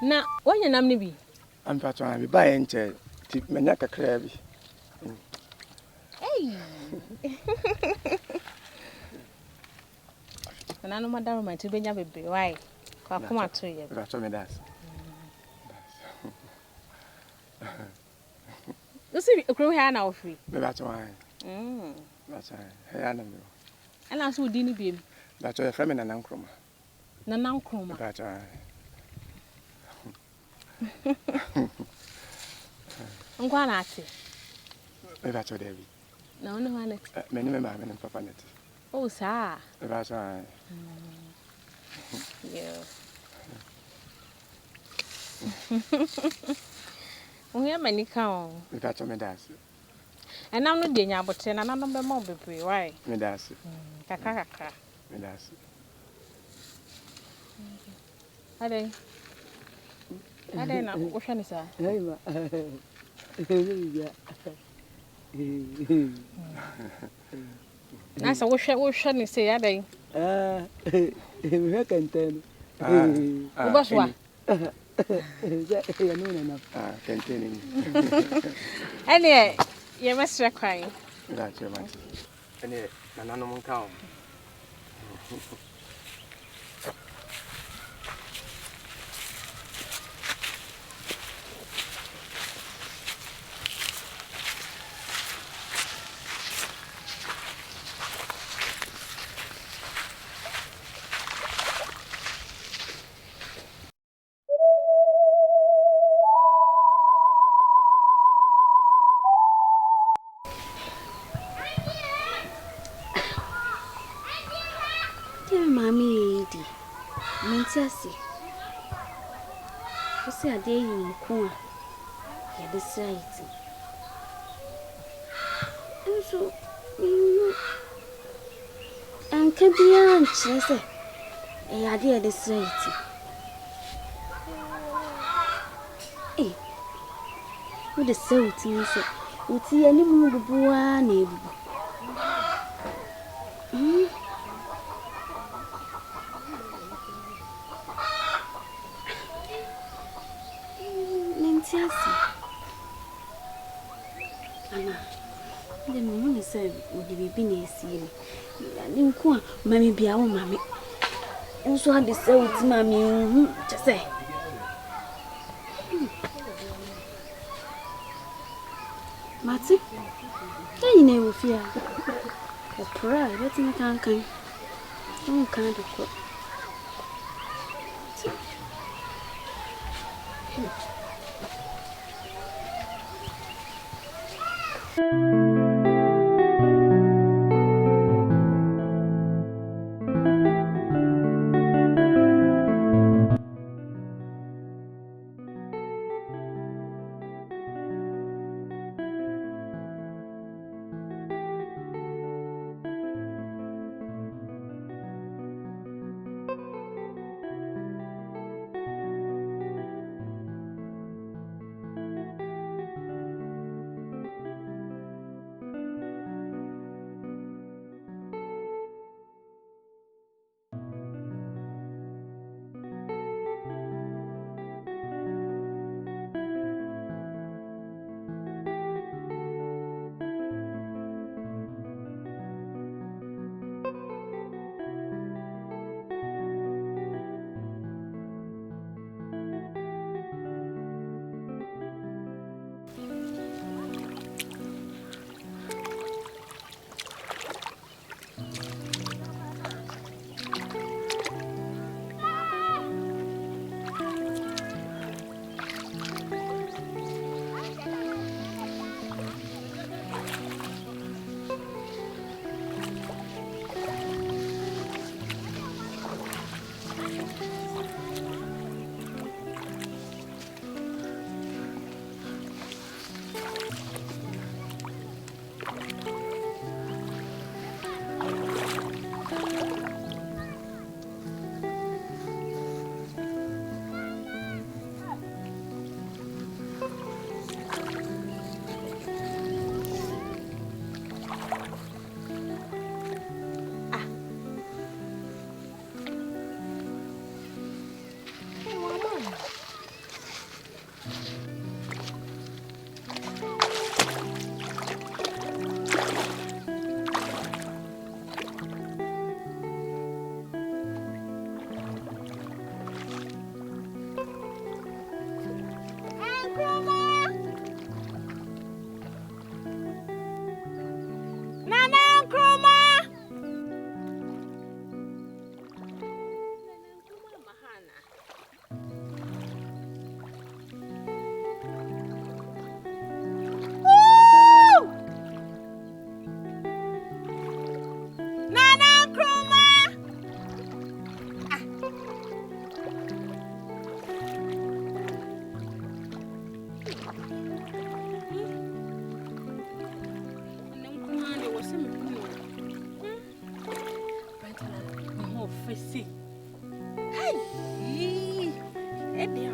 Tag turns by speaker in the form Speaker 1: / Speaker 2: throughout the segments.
Speaker 1: Na, when you name be?
Speaker 2: I'm trying to buy into Manaka Crabby.
Speaker 1: Hey! And I know Madame might be a baby. Why? Come out to you.
Speaker 2: That's what me does.
Speaker 1: You see, a crew hair now free.
Speaker 2: That's why. That's why. I don't know.
Speaker 1: And I saw Dinny Beam.
Speaker 2: That's why a feminine Nkrumah.
Speaker 1: Nkrumah.
Speaker 2: That's why.
Speaker 1: I'm going to say.
Speaker 2: That's what David.
Speaker 1: No, no, one.
Speaker 2: Many members and papa.
Speaker 1: Oh, sir.
Speaker 2: That's why.
Speaker 1: Yeah. We have many count.
Speaker 2: That's what me does.
Speaker 1: And I'm not doing about 10 and I'm not more baby. Why?
Speaker 2: Me does.
Speaker 1: Kaka.
Speaker 2: Me does.
Speaker 1: Are they not? What can you say? I said, what shall you say? Are they?
Speaker 3: We can tell.
Speaker 1: Abusua.
Speaker 2: Containing.
Speaker 1: Anyway, you must be crying.
Speaker 2: That's your man. And an animal cow.
Speaker 4: Mammy, Mintessi. You see a day in Nkrumah, you decide. And so, and can be anxious, a idea decide. Eh, with the salty, so, would see any more boy, neighbor. Anna, the moon said, would you be near Nkrumah, mammy be our mammy. Also, had the soul, mammy, just say. Matty, you know, Afia. A pride, let's make unkind. Some kind of cook. see. Hey, Eddie,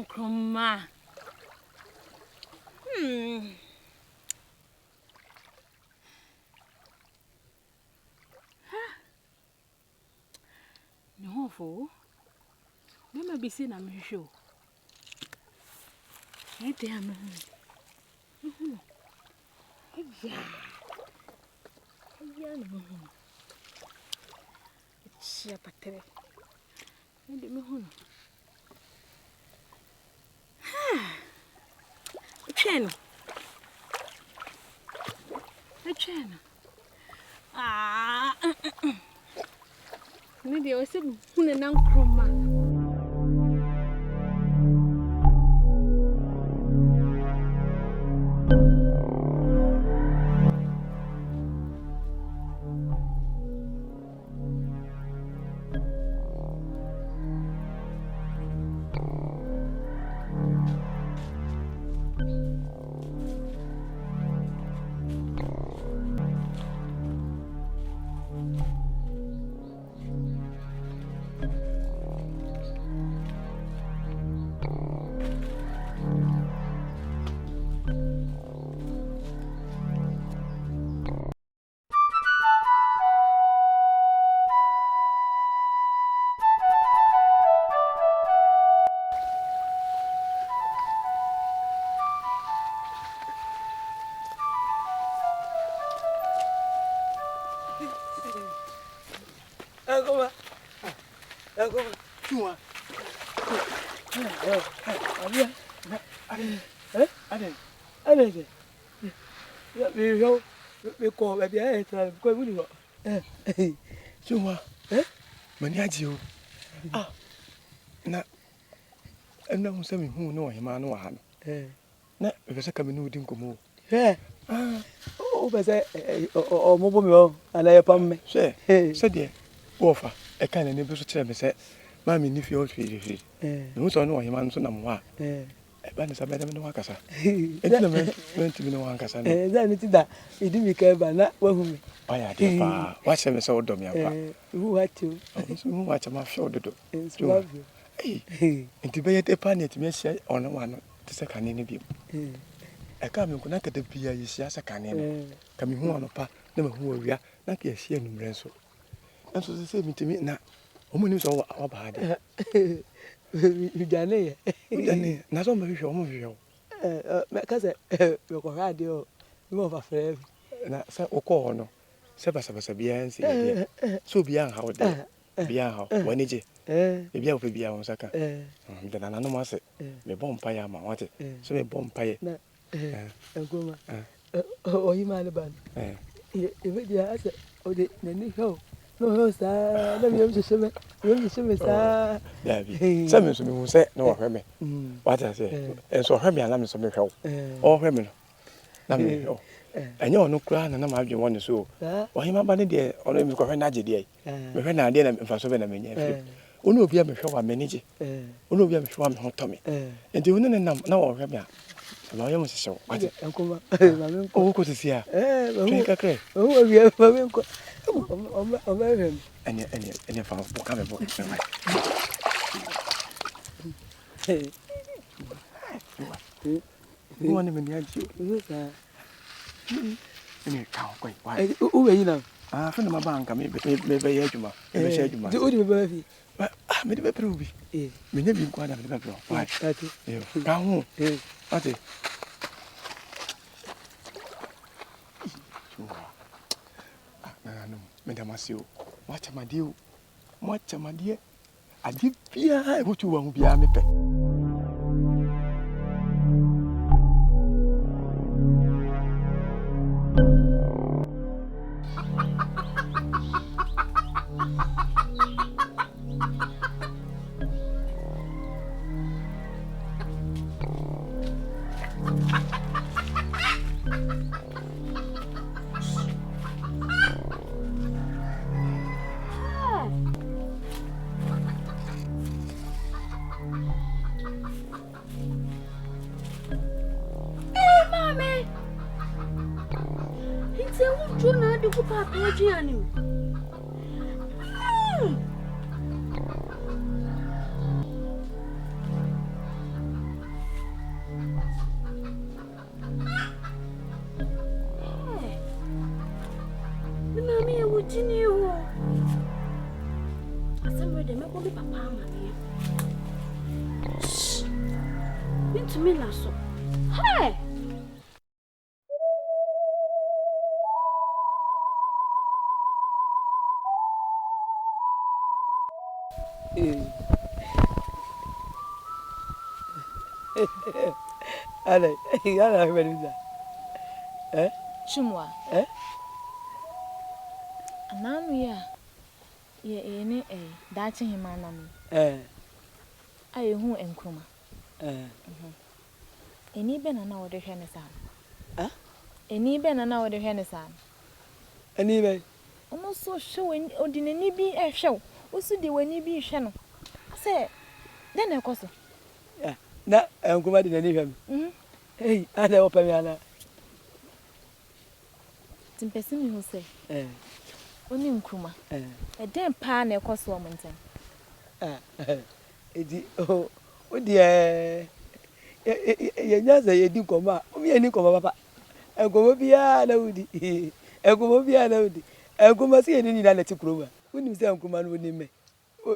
Speaker 4: Nkrumah. No, for me be seen I'm sure. Hey, damn. It's a patter. Channel. Maybe I was a Nkrumah.
Speaker 2: Na ena ho sɛ mehu ne ɔhema no wɔ ha no na ɛbɛ sɛ ka me ne wodi nkɔmmɔ
Speaker 3: o bɛ sɛ ɔmobɔ me hɔ anaa yɛpam me
Speaker 2: hwɛ sɛdeɛ wɔfa ɛka n'ani bi so kyerɛ me sɛ maa menni fie hɔ hwirihwiri mehu sɛ ɔne ɔhema no so nam hɔ a ɛba ne sɛ bɛdɛ me ne wankasa ɛnti na mantumi ne wankasa no
Speaker 3: ɛsɛ ne ti da ɛdi mi ka ba na wahu me
Speaker 2: ɔyɛ adeɛ paa wahyɛ me sɛ wodɔ me ampa
Speaker 3: mehu watew
Speaker 2: mehu wakyɛ mafɛ wo dodo nti bɛyɛ dɛ paa ne atumi ahyia ɔne wa no te sɛ kane no biom ɛka me nko na nkada bia yɛhyia sɛ kane no ka mehu anɔpa na mahu awia na ka yɛhyia anummerɛ nso ɛnso sɛ sɛ metumi na ɔmo nim sɛ waba ha deɛ
Speaker 3: midwane
Speaker 2: wodane na sɛ ɔmahwehwɛ ɔmo hwehwɛ wo
Speaker 3: mɛka sɛ mɛkɔhwɛ adeɛ ɔ ne ma ɔfafrɛ
Speaker 2: na sɛ wokɔɔ hɔ no sɛ basabasa biara nsɛ yɛdeɛ sɛ obiaa nha wo deɛ biaa nha wo w'ani gye ebia wopɛ biaa wo nsa ka mede nananom ase mebɔ mpayɛ ama wate sɛ mebɔ mpayɛ
Speaker 3: Nkrumah oh, you man ban. If it has oh, the no, no, sir, let me have to show me. You have to show me, sir.
Speaker 2: Some of them say, no, Hemi. What I say, and so Hemi and I'm some help. Oh, Hemi. And you're no crown, and I'm having one so. Or him about there, or let me go her Naji. When I did, and for 7 minutes. Uno be a show manager. Uno be a show hot Tommy. And do you know now, Hemi? I am so. Oh, good to see her.
Speaker 3: Oh, we have him.
Speaker 2: And your father will come and book. You want him in the edge? You can't quite. Why?
Speaker 3: Who are you now?
Speaker 2: Ah, friend of my bank, maybe Eduma. But I made a prove. We never been quite a bit. Why? Come home. What it? Madame Monsieur, what am I do? What am I dear? I did fear what you won't be a me.
Speaker 1: Chumwa. Anhwere ye ene dachi himana mi. Aye hu Nkrumah. Eni be na wo de hwe ne sam. Eni be na wo de hwe ne sam.
Speaker 3: Eni be.
Speaker 1: Ono so hwe odinani bi ehwe. Osu de wani bi hwe no. Say, den e koso.
Speaker 3: Na Nkrumah de nani hwe me. Hey, ada wo pami ana.
Speaker 1: Timpesi mi hu say. Oni Nkrumah. Den pa na e koso o monten.
Speaker 3: Edi o di ye nyaza ye di koma. O mi eni koma papa. Nkrumah bia na udi. Nkrumah bia na udi. Nkrumah si eni ni na leti Nkrumah. Uni se Nkrumah no ni me.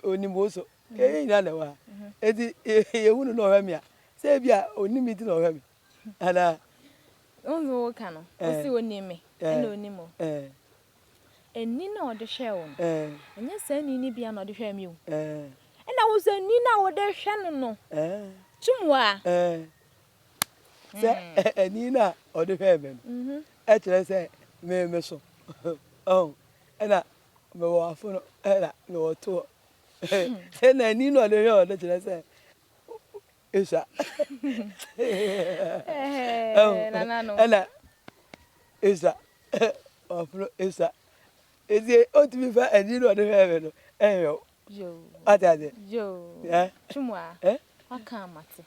Speaker 3: Oni mo so. Ni na na wa. Edi ye hunu no hwa me a. Se bia oni mi ti no hwa me. Ana
Speaker 1: onzo ka no. O si oni me. Ena oni mo. Eni na o de hwe wo. Enya sa ni bia na o de hwe me o. Ena wo se ni na wo de hwe no no. Chumwa.
Speaker 3: Se eni na o de hwe me. E kire se me so. Oh. Ena me wo afo no. Ena me wo to. Ena ni na o de hwe o de kire se Isa.
Speaker 1: Nanano.
Speaker 3: Ela. Isa. Afro Isa. Ezi o ti mi fa eni no de fe no. Eyo.
Speaker 1: Yo.
Speaker 3: Atade.
Speaker 1: Yo. Chumwa. Aka amate.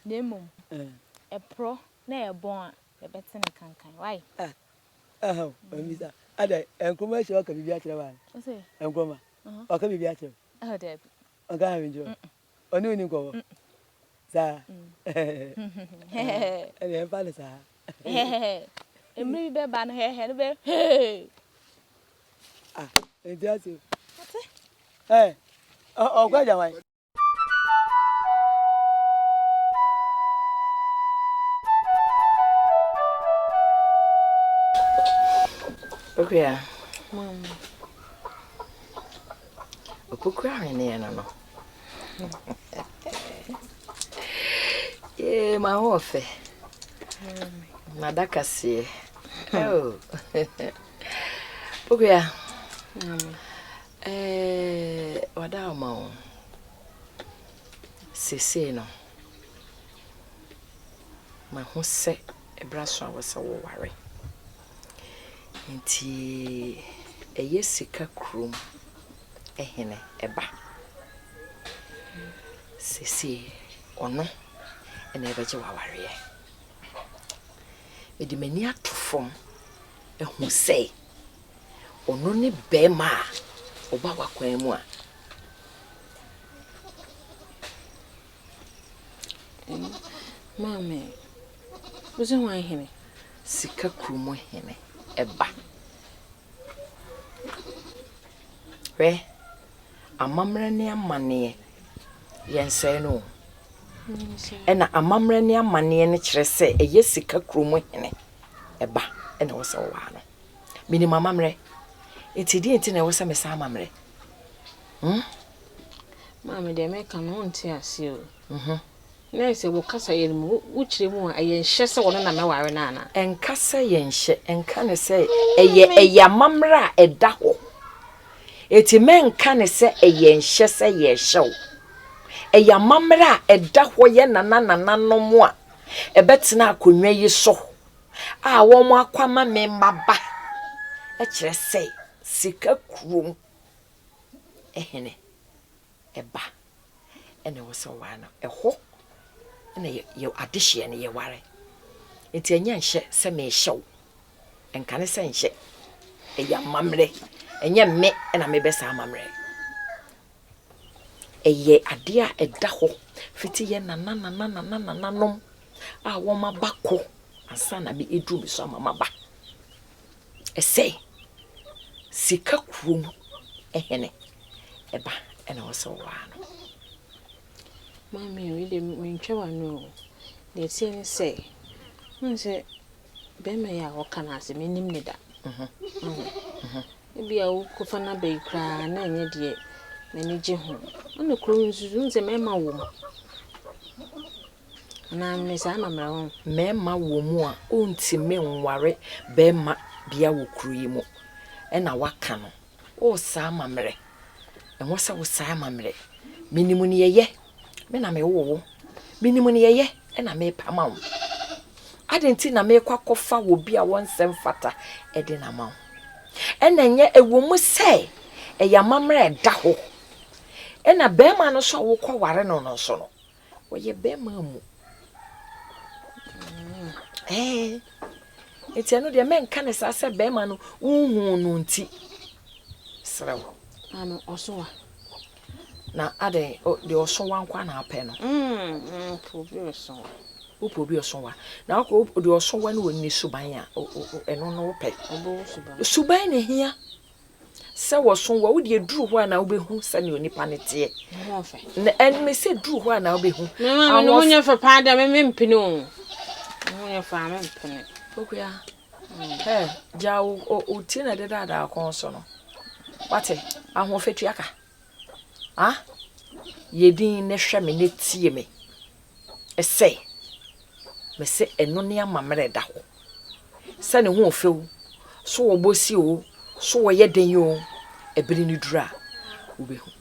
Speaker 1: Na mum. E pro na e bon a e bete ne kankan. Why?
Speaker 3: Misa. Ada Nkrumah shi aka bibia kire ba.
Speaker 1: O say.
Speaker 3: Nkrumah. Aka bibia kire.
Speaker 1: Deb.
Speaker 3: Aka ha njo. Oni oni ko. Sa. Ele fala sa.
Speaker 1: Emri be ba no he be.
Speaker 3: Ejasi. Ate? Ogwa jawai.
Speaker 5: Okay. Opukura ne no. My offer. Nadakasi. Oh. Boakye. Wada ma. Sese no. Ma ho se ebraso a wose wo ware. Nti eye sika krum ehene eba. Sese ono ena ebeje wa ware ye. Edi mani atofom ehu sei ono ne bema oba wakwan mu a
Speaker 1: mame uze wan hene
Speaker 5: sika krumo hene eba we amamre ne amane yense no ena amamre ne amane ne kire se eye sika krumo hene eba ena wo se wo no mini mamamre enti na wo se me sa amamre
Speaker 1: mame de me kan ho nti ase o na se wo kasa ye mu wo kire mu a ye nhye se wo no na me ware na ana
Speaker 5: enkasa ye nhye enka ne se eye amamra eda ho eti menka ne se eye nhye se ye hyew eye amamra eda ho ye nana no mu a ebetena akonwa yi so a wo mo akwama me maba e kire se sika krum ehene eba ene wo se wa no eho ene ye adehye ne ye ware enti enya nhye se me hyew enka ne se nhye eya mamre enye me na me besa mamre eye ade a eda ho fiti ye nana nom a wo mabako asa na be edu bi so mama ba ese sika krum ehene eba ena wo se wa no
Speaker 1: mame we de mentwa no de tie ne se nse bema ya wo kana ase menim ne da ebia wo kofa na be kra na enye de nani je ho na kro nzuzu nse mema wo mu na me sa mamra wo
Speaker 5: mema wo mu a onti me nware bema bia wo kru yi mu ena waka no o sa mamre enwo sa wo sa mamre minimu ne ye me na me wo minimu ne ye ena me pama wo adenti na me kwakofa wo bia wonsem fata ede na ma ena nye ewo mu se eya mamre da ho ena bema no so wo kware no so no wo ye bema mu etiano de menka ne sa se bema no unhu no nti srewo
Speaker 1: ame osowa
Speaker 5: na ade de osowa nkwa na apɛ no
Speaker 1: probi osowa
Speaker 5: upobi osowa na ko de osowa ne woni suban a eno no pɛ
Speaker 1: obo suban
Speaker 5: suban ne hia se wo sonwa wo de duru ho na wo behu se ne onipa ne te
Speaker 1: ho fe
Speaker 5: na en me se duru ho na wo behu
Speaker 1: mama no nya fa pa da me mpini o nya fa me mpini
Speaker 5: Boakye ja o ti na de da akon so no wate ahofetu aka yedin ne hwe me ne tie me ese me se eno ne amamre da ho se ne ho ofew so wo bosi o so wo yeden yo ebiri ni dura wo behu